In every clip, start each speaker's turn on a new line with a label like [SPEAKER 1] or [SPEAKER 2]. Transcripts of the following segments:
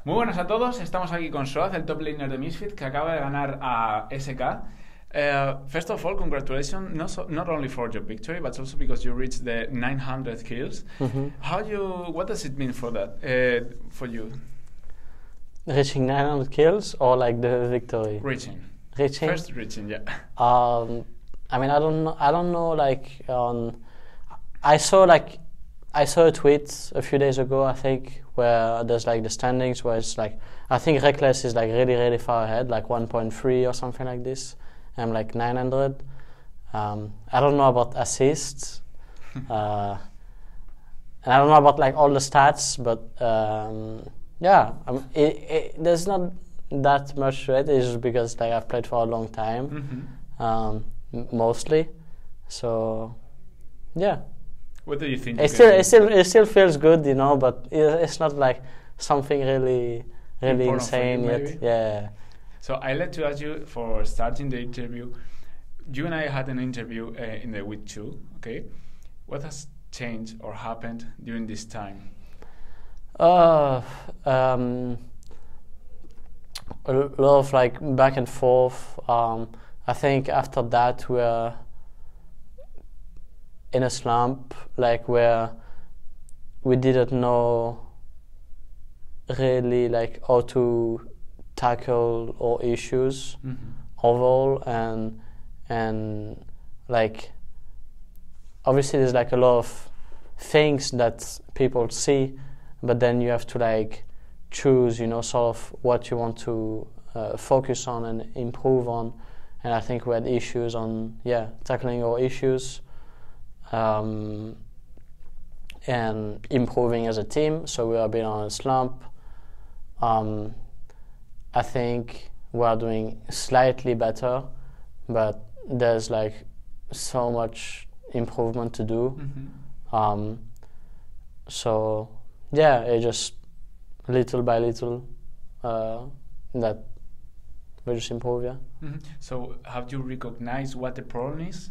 [SPEAKER 1] Muy buenas a todos, estamos aquí con Soaz, el top laner de Misfit, que acaba de ganar a SK. First of all, congratulations, not only for your victory, but also because you reached the 900 kills. What does it mean for that, for you?
[SPEAKER 2] Reaching 900 kills or like the victory?
[SPEAKER 1] Reaching. First reaching, yeah.
[SPEAKER 2] I mean, I don't know. Like, I saw a tweet a few days ago, I think, where there's like the standings where it's like, I think Reckless is like really far ahead, like 1.3 or something like this. I'm like 900. I don't know about assists, and I don't know about like all the stats, but yeah, there's not that much to it. It's just because like I've played for a long time, mostly. So yeah.
[SPEAKER 1] What do you think?
[SPEAKER 2] It still feels good, you know, but it's not like something really insane yet. Yeah.
[SPEAKER 1] So I like to ask you for starting the interview. You and I had an interview in the week 2. Okay, what has changed or happened during this time?
[SPEAKER 2] A lot of like back and forth. I think after that we're in a slump, like where we didn't know really like how to tackle our issues overall, and like obviously there's like a lot of things that people see, but then you have to like choose, you know, sort of what you want to focus on and improve on. And I think we had issues on tackling our issues and improving as a team, so we have been on a slump. I think we are doing slightly better, but there's like so much improvement to do. So yeah, it just little by little that we just improve. Yeah.
[SPEAKER 1] So have you recognized what the problem is?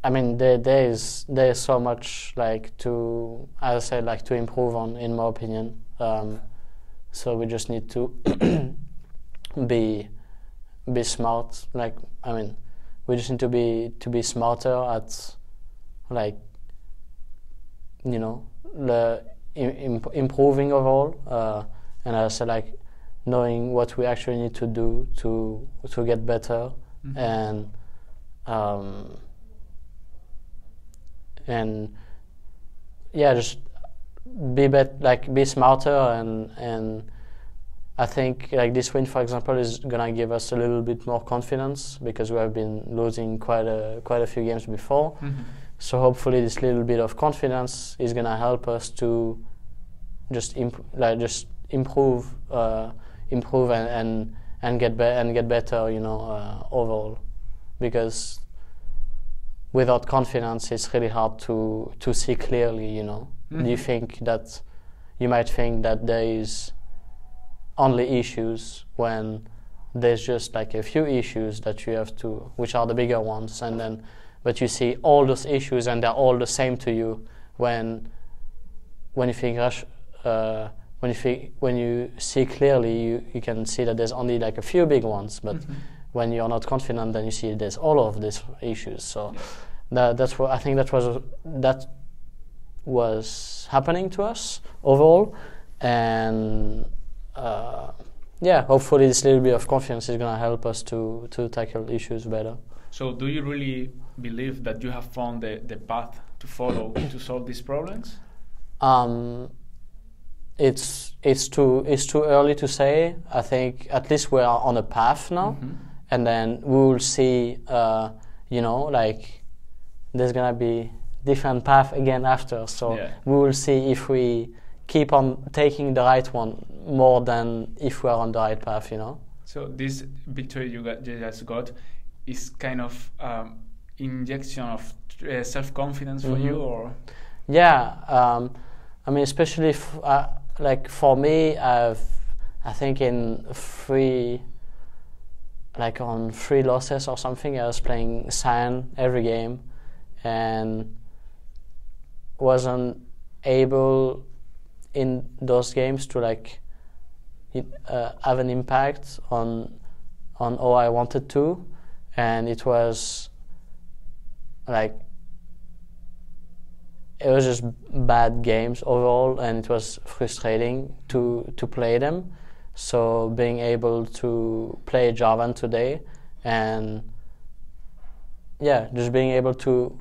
[SPEAKER 2] I mean, there is so much like to, as I said, like to improve on, in my opinion. So we just need to be smart. Like, I mean, we just need to be smarter at, like, you know, improving overall. And as I said, like knowing what we actually need to do to get better, and yeah, just be smarter, and I think like this win, for example, is gonna give us a little bit more confidence, because we have been losing quite a few games before. So hopefully this little bit of confidence is gonna help us to just improve and get better, you know, overall, because without confidence, it's really hard to see clearly, you know. You might think that there is only issues when there's just like a few issues that you have to, which are the bigger ones, but you see all those issues and they're all the same to you. When you think when you see clearly, you can see that there's only like a few big ones, but when you're not confident, then you see there's all of these issues. So that's what I think that was happening to us overall, and hopefully this little bit of confidence is gonna help us to tackle issues better.
[SPEAKER 1] So do you really believe that you have found the path to follow to solve these problems? It's too early to say. I think at least we are on a path now, and then we will see. You know, like there's gonna be different path again after. So we will see if we keep on taking the right one more than if we are on the right path. You know. So this victory you just got is kind of injection of self-confidence for you, or?
[SPEAKER 2] Yeah. I mean, especially like for me, I think on 3 losses or something, I was playing Cyan every game and wasn't able in those games to like
[SPEAKER 1] have an impact on how I wanted to, and it was like it was just bad games overall, and it was frustrating to play them. So being able to play Javan today, and yeah, just being able to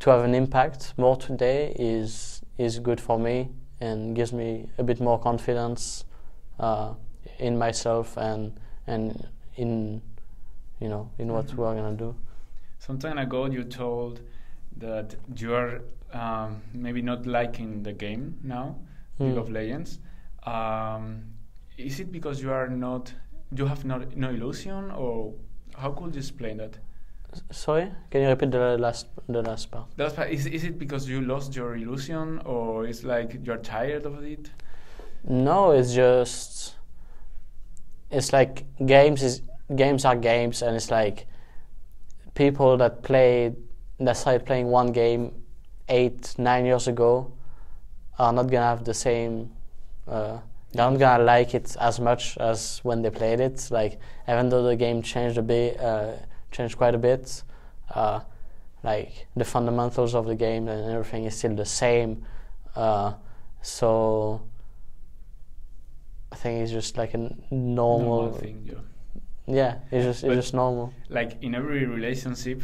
[SPEAKER 1] have an impact more today is good for me and gives me a bit more confidence in myself and in what we're gonna do.
[SPEAKER 3] Some time ago, you told that you are maybe not liking the game now, League of Legends. Is it because you have no illusion, or how could you explain that?
[SPEAKER 1] Sorry, can you repeat the last part?
[SPEAKER 3] The last part, is it because you lost your illusion, or it's like you're tired of it?
[SPEAKER 1] No, it's like games are games, and it's like people that started playing one game 8-9 years ago are not gonna have the same. They're not gonna like it as much as when they played it. Like, even though the game changed quite a bit, like the fundamentals of the game and everything is still the same. So I think it's just like a normal
[SPEAKER 3] thing.
[SPEAKER 1] Yeah, it's just normal.
[SPEAKER 3] Like in every relationship,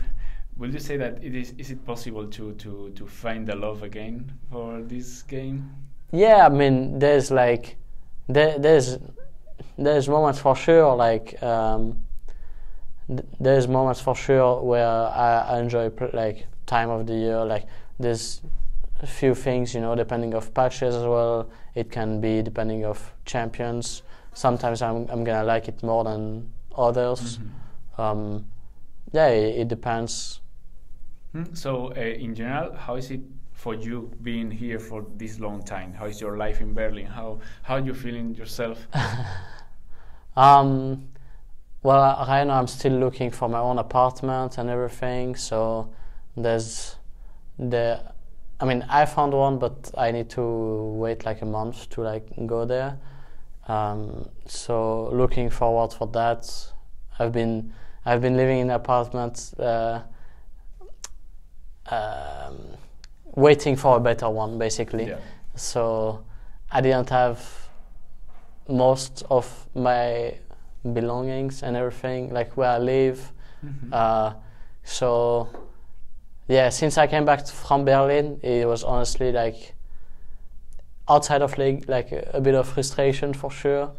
[SPEAKER 3] would you say that is it possible to find the love again for this game?
[SPEAKER 1] Yeah, I mean, there's moments for sure, like there's moments for sure where I enjoy like time of the year. Like there's a few things, depending of patches as well. It can be depending of champions. Sometimes I'm gonna like it more than others. Yeah, it depends.
[SPEAKER 3] So in general, how is it for you being here for this long time? How is your life in Berlin? How are you feeling yourself?
[SPEAKER 1] Well, right now I'm still looking for my own apartment and everything. So I found one, but I need to wait like a month to like go there. So looking forward for that. I've been living in an apartment, waiting for a better one, basically.
[SPEAKER 3] Yeah.
[SPEAKER 1] So I didn't have most of my belongings and everything, like where I live. So yeah, since I came back from Berlin, it was honestly like outside of like a bit of frustration for sure,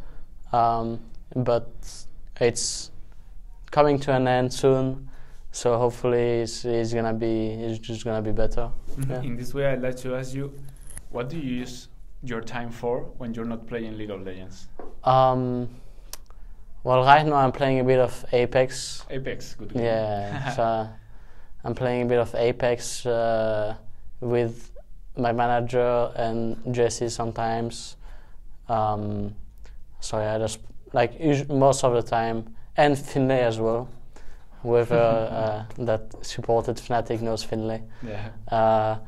[SPEAKER 1] but it's coming to an end soon, so hopefully it's just gonna be better. Yeah.
[SPEAKER 3] In this way, I'd like to ask you, what do you use your time for when you're not playing League of Legends?
[SPEAKER 1] Well, right now I'm playing a bit of Apex.
[SPEAKER 3] Apex, good.
[SPEAKER 1] Yeah, so I'm playing a bit of Apex with my manager and Jesse sometimes. So yeah, just like most of the time, and Finlay as well. Whoever that supported Fnatic knows Finlay.
[SPEAKER 3] Yeah.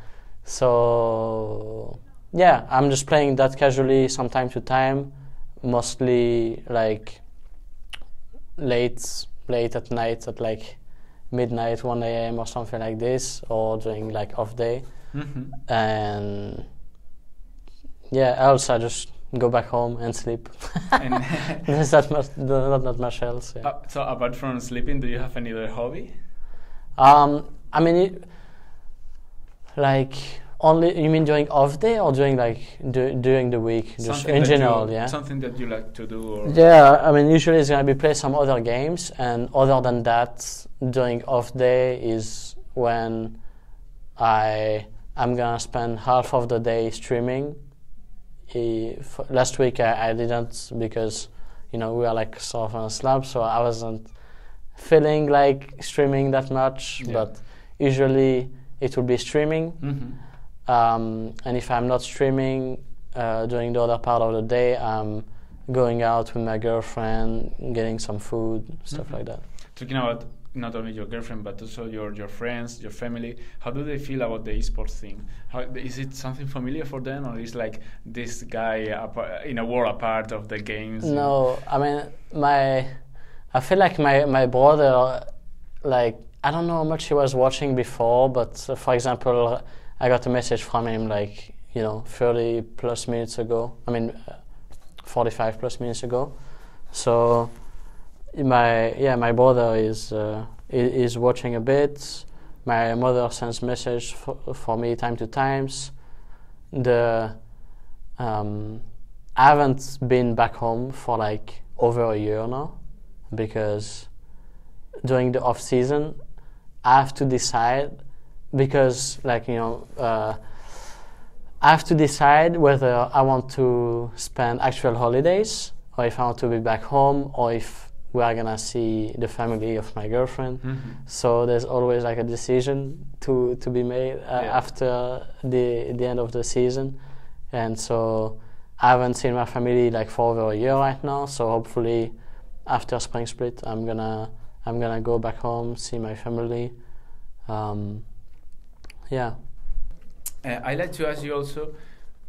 [SPEAKER 1] So yeah, I'm just playing that casually, from time to time, mostly like late at night, at like midnight, 1 a.m. or something like this, or during like off day. And yeah, else I just go back home and sleep. There's not that much else. Yeah.
[SPEAKER 3] So apart from sleeping, do you have any other hobby?
[SPEAKER 1] I mean, like only, you mean during off day or during like during the week, just in general? Yeah.
[SPEAKER 3] Something that you like to do. Or
[SPEAKER 1] yeah, I mean, usually it's gonna be play some other games, and other than that, during off day is when I'm gonna spend half of the day streaming. Last week I didn't, because we are like sort of on a slump, so I wasn't feeling like streaming that much. Yeah. But usually it will be streaming. And if I'm not streaming during the other part of the day, I'm going out with my girlfriend, getting some food, stuff like that.
[SPEAKER 3] Talking about not only your girlfriend but also your friends, your family, how do they feel about the esports thing? How, is it something familiar for them, or is like this guy in a world apart of the games?
[SPEAKER 2] No, I mean I feel like my brother, like, I don't know how much he was watching before, but for example, I got a message from him like, 30 plus minutes ago. 45 plus minutes ago. So my brother is watching a bit. My mother sends message for me time to times. I haven't been back home for like over a year now, because during the off season I have to decide, because I have to decide whether I want to spend actual holidays, or if I want to be back home, or if we are gonna see the family of my girlfriend. Mm-hmm. So there's always like a decision to be made after the end of the season, and so I haven't seen my family like for over a year right now. So hopefully after spring split, I'm gonna go back home, see my family.
[SPEAKER 3] I'd like to ask you also,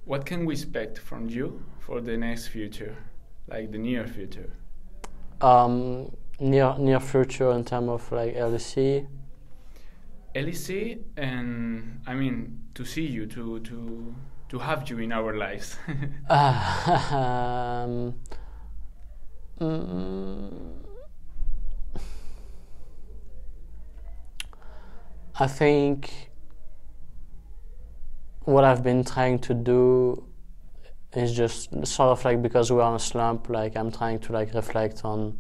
[SPEAKER 3] what can we expect from you for the next future, like the near future?
[SPEAKER 2] Near future in terms of like LEC.
[SPEAKER 3] LEC, and I mean to see you, to have you in our lives.
[SPEAKER 2] I think what I've been trying to do is just sort of like, because we're on a slump, like I'm trying to like reflect on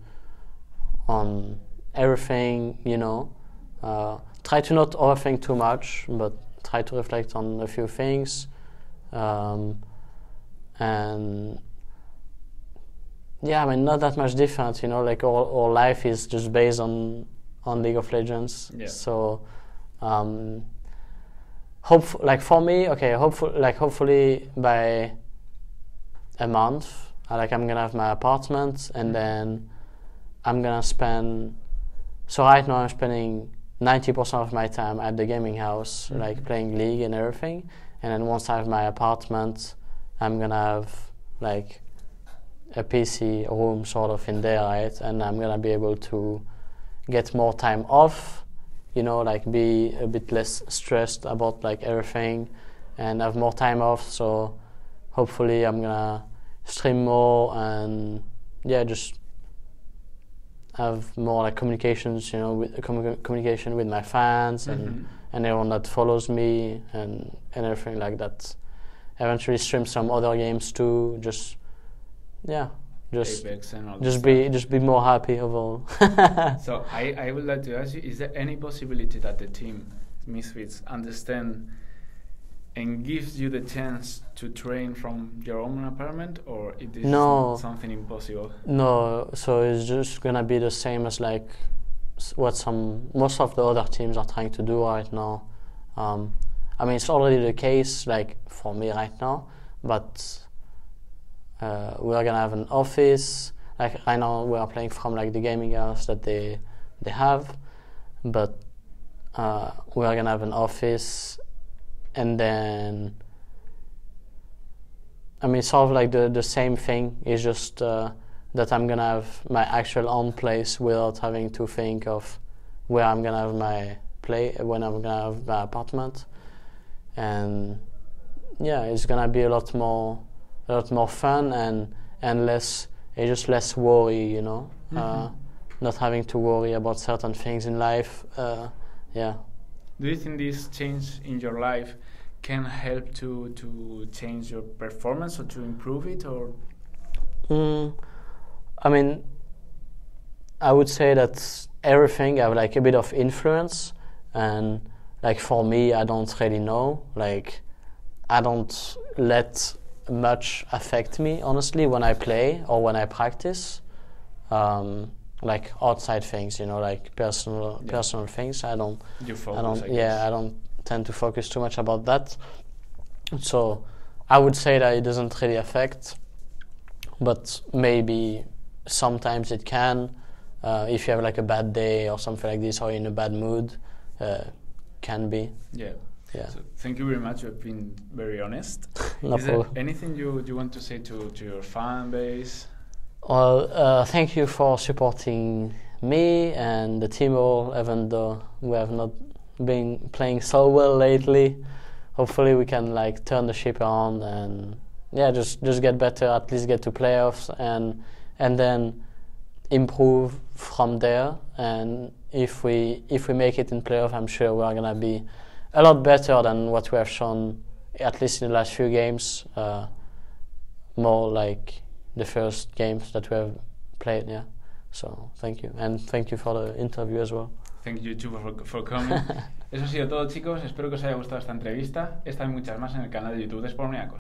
[SPEAKER 2] everything, try to not overthink too much, but try to reflect on a few things, and not that much different, like our life is just based on League of Legends. Yeah. So hopefully by a month, I'm gonna have my apartment, and then I'm gonna spend. So right now I'm spending 90% of my time at the gaming house, like playing League and everything. And then once I have my apartment, I'm gonna have like a PC room sort of in there, right? And I'm gonna be able to get more time off, be a bit less stressed about like everything, and have more time off. So hopefully I'm gonna stream more, and just have more like communications, communication with my fans and everyone that follows me and everything like that. Eventually stream some other games too. Just
[SPEAKER 3] Apex and all
[SPEAKER 2] just be more happy overall.
[SPEAKER 3] So I would like to ask you, is there any possibility that the team Misfits understand and gives you the chance to train from your own apartment, or it is something impossible?
[SPEAKER 2] No, so it's just gonna be the same as like what most of the other teams are trying to do right now. It's already the case like for me right now, but we are gonna have an office. Like right now we are playing from like the gaming house that they have, but we are gonna have an office, and then sort of like the same thing. Is just that I'm gonna have my actual own place without having to think of where I'm gonna have when I'm gonna have my apartment, and it's gonna be a lot more fun and less worry, not having to worry about certain things in life.
[SPEAKER 3] Do you think this change in your life can help to change your performance or to improve it, or?
[SPEAKER 2] I would say that everything have like a bit of influence, and like for me, I don't really know. Like I don't let much affect me honestly when I play or when I practice. Like outside things, like personal things. I don't tend to focus too much about that. So I would say that it doesn't really affect, but maybe sometimes it can. if you have like a bad day or something like this, or in a bad mood, can be.
[SPEAKER 3] Yeah.
[SPEAKER 2] Yeah.
[SPEAKER 3] So thank you very much. You've been very honest.
[SPEAKER 2] No
[SPEAKER 3] Is there
[SPEAKER 2] problem.
[SPEAKER 3] anything you want to say to your fan base?
[SPEAKER 2] Well, thank you for supporting me and the team all, even though we have not been playing so well lately. Hopefully we can like turn the ship on and yeah, just get better, at least get to playoffs and then improve from there. And if we make it in playoff, I'm sure we are gonna be a lot better than what we have shown, at least in the last few games. More like the first games that we have played, yeah. So thank you, and thank you for the interview as well.
[SPEAKER 3] Thank you too for coming. Eso ha sido todo, chicos. Espero que os haya gustado esta entrevista. Esta y muchas más en el canal de YouTube de Esportmaníacos.